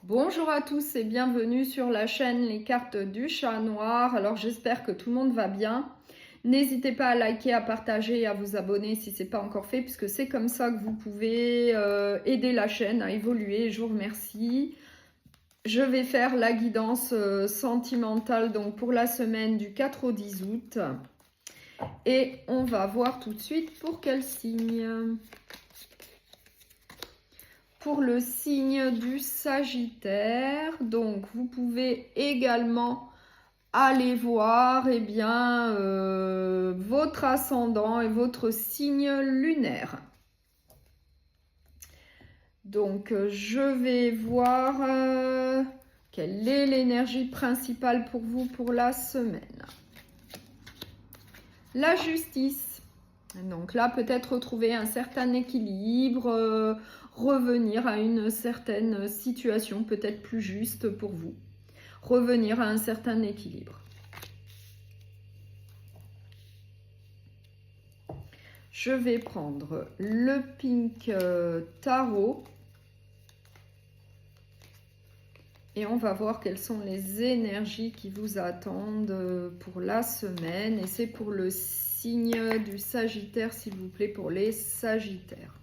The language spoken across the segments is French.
Bonjour à tous et bienvenue sur la chaîne Les Cartes du Chat Noir. Alors j'espère que tout le monde va bien. N'hésitez pas à liker, à partager et à vous abonner si ce n'est pas encore fait, puisque c'est comme ça que vous pouvez aider la chaîne à évoluer. Je vous remercie. Je vais faire la guidance sentimentale donc pour la semaine du 4 au 10 août. Et on va voir tout de suite pour quel signe. Pour le signe du Sagittaire, donc vous pouvez également aller voir votre ascendant et votre signe lunaire. Donc je vais voir quelle est l'énergie principale pour vous pour la semaine. La justice. Donc là, peut-être retrouver un certain équilibre, revenir à une certaine situation peut-être plus juste pour vous. Revenir à un certain équilibre. Je vais prendre le Pink Tarot. Et on va voir quelles sont les énergies qui vous attendent pour la semaine. Et c'est pour le signe du Sagittaire, s'il vous plaît, pour les Sagittaires.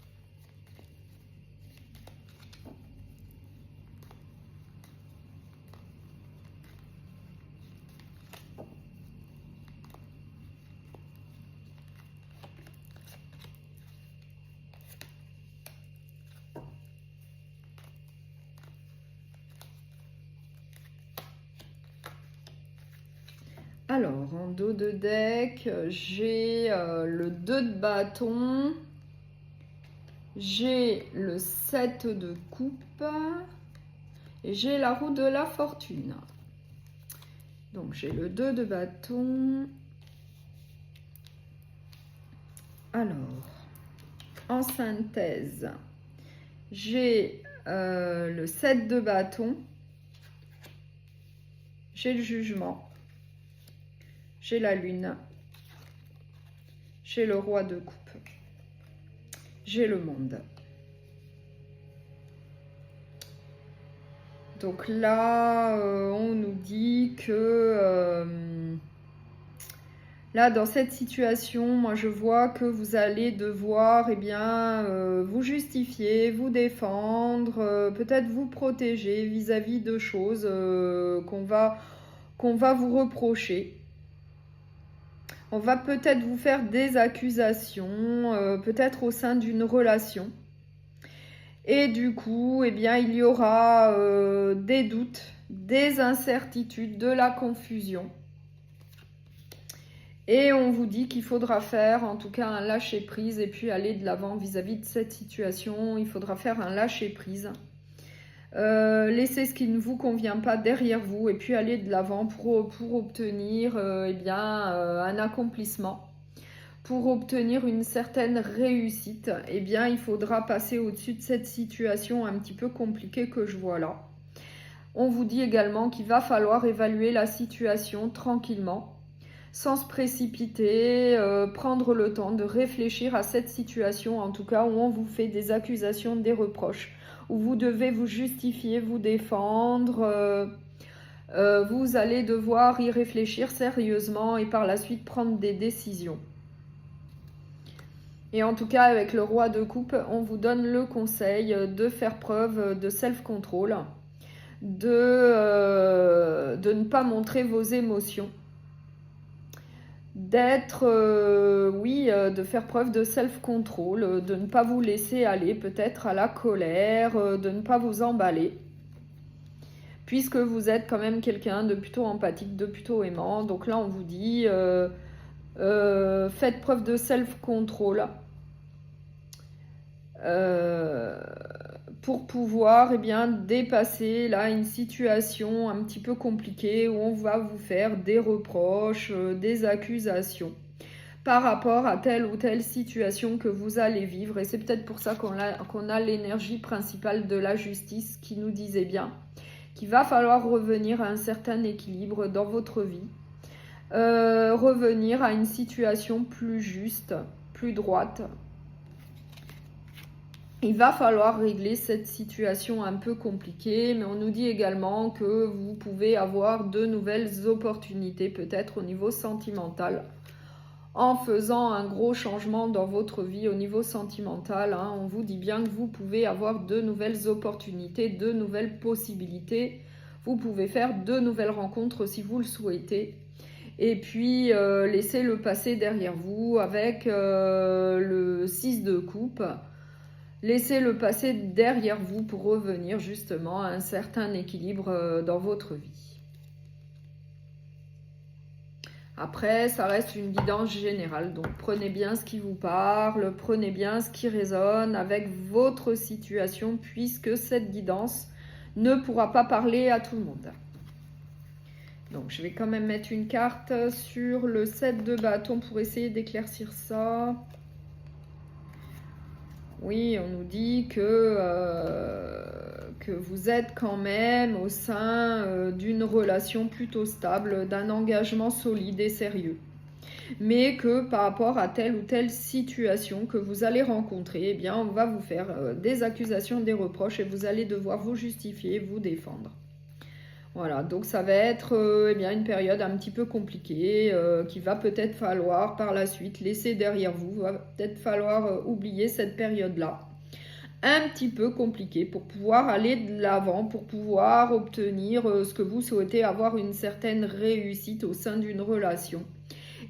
Alors, en dos de deck, j'ai le 2 de bâton, j'ai le 7 de coupe et j'ai la roue de la fortune. Donc, j'ai le 2 de bâton. Alors, en synthèse, j'ai le 7 de bâton, j'ai le jugement. J'ai la lune, j'ai le roi de coupe, j'ai le monde. Donc là, on nous dit que là, dans cette situation, moi je vois que vous allez devoir vous justifier, vous défendre, peut-être vous protéger vis-à-vis de choses qu'on va vous reprocher. On va peut-être vous faire des accusations, peut-être au sein d'une relation. Et du coup, il y aura des doutes, des incertitudes, de la confusion. Et on vous dit qu'il faudra faire en tout cas un lâcher-prise et puis aller de l'avant vis-à-vis de cette situation. Il faudra faire un lâcher-prise. Laissez ce qui ne vous convient pas derrière vous et puis aller de l'avant pour obtenir un accomplissement, pour obtenir une certaine réussite. Il faudra passer au-dessus de cette situation un petit peu compliquée que je vois là. On vous dit également qu'il va falloir évaluer la situation tranquillement, sans se précipiter, prendre le temps de réfléchir à cette situation, en tout cas où on vous fait des accusations, des reproches, où vous devez vous justifier, vous défendre, vous allez devoir y réfléchir sérieusement et par la suite prendre des décisions. Et en tout cas, avec le roi de coupe, on vous donne le conseil de faire preuve de self-control, de ne pas montrer vos émotions, de faire preuve de self-control, de ne pas vous laisser aller peut-être à la colère, de ne pas vous emballer, puisque vous êtes quand même quelqu'un de plutôt empathique, de plutôt aimant. Donc là, on vous dit, faites preuve de self-control pour pouvoir dépasser là une situation un petit peu compliquée où on va vous faire des reproches, des accusations par rapport à telle ou telle situation que vous allez vivre. Et c'est peut-être pour ça qu'on a l'énergie principale de la justice qui nous disait bien qu'il va falloir revenir à un certain équilibre dans votre vie, revenir à une situation plus juste, plus droite, il va falloir régler cette situation un peu compliquée, mais on nous dit également que vous pouvez avoir de nouvelles opportunités, peut-être au niveau sentimental, en faisant un gros changement dans votre vie au niveau sentimental. Hein. On vous dit bien que vous pouvez avoir de nouvelles opportunités, de nouvelles possibilités. Vous pouvez faire de nouvelles rencontres si vous le souhaitez. Et puis, laissez le passé derrière vous avec le 6 de coupe. Laissez le passé derrière vous pour revenir justement à un certain équilibre dans votre vie. Après, ça reste une guidance générale, donc prenez bien ce qui vous parle, prenez bien ce qui résonne avec votre situation, puisque cette guidance ne pourra pas parler à tout le monde. Donc, je vais quand même mettre une carte sur le 7 de bâton pour essayer d'éclaircir ça. Oui, on nous dit que vous êtes quand même au sein d'une relation plutôt stable, d'un engagement solide et sérieux. Mais que par rapport à telle ou telle situation que vous allez rencontrer, eh bien, on va vous faire des accusations, des reproches et vous allez devoir vous justifier, vous défendre. Voilà, donc ça va être eh bien, une période un petit peu compliquée qu'il va peut-être falloir par la suite laisser derrière vous. Il va peut-être falloir oublier cette période-là. Un petit peu compliquée pour pouvoir aller de l'avant, pour pouvoir obtenir ce que vous souhaitez, avoir une certaine réussite au sein d'une relation.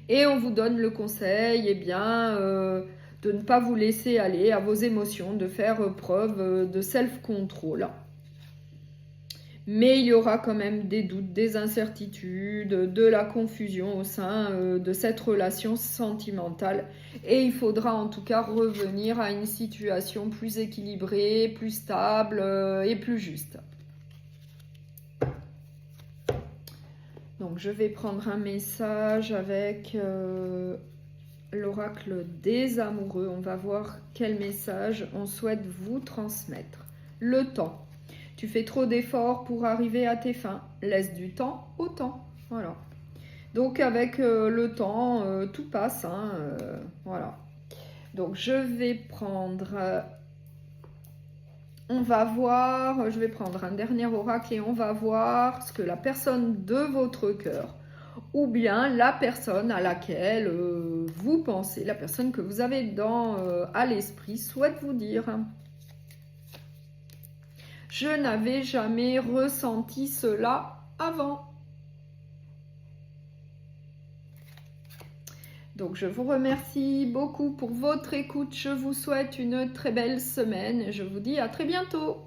Et on vous donne le conseil eh bien, de ne pas vous laisser aller à vos émotions, de faire preuve de self-control. Mais il y aura quand même des doutes, des incertitudes, de la confusion au sein de cette relation sentimentale. Et il faudra en tout cas revenir à une situation plus équilibrée, plus stable et plus juste. Donc je vais prendre un message avec l'oracle des amoureux. On va voir quel message on souhaite vous transmettre. Le temps. Tu fais trop d'efforts pour arriver à tes fins. Laisse du temps au temps. Voilà. Donc avec le temps, tout passe. Hein, voilà. Donc je vais prendre... on va voir... Je vais prendre un dernier oracle et on va voir ce que la personne de votre cœur ou bien la personne à laquelle vous pensez, la personne que vous avez à l'esprit souhaite vous dire. Je n'avais jamais ressenti cela avant. Donc, je vous remercie beaucoup pour votre écoute. Je vous souhaite une très belle semaine. Je vous dis à très bientôt.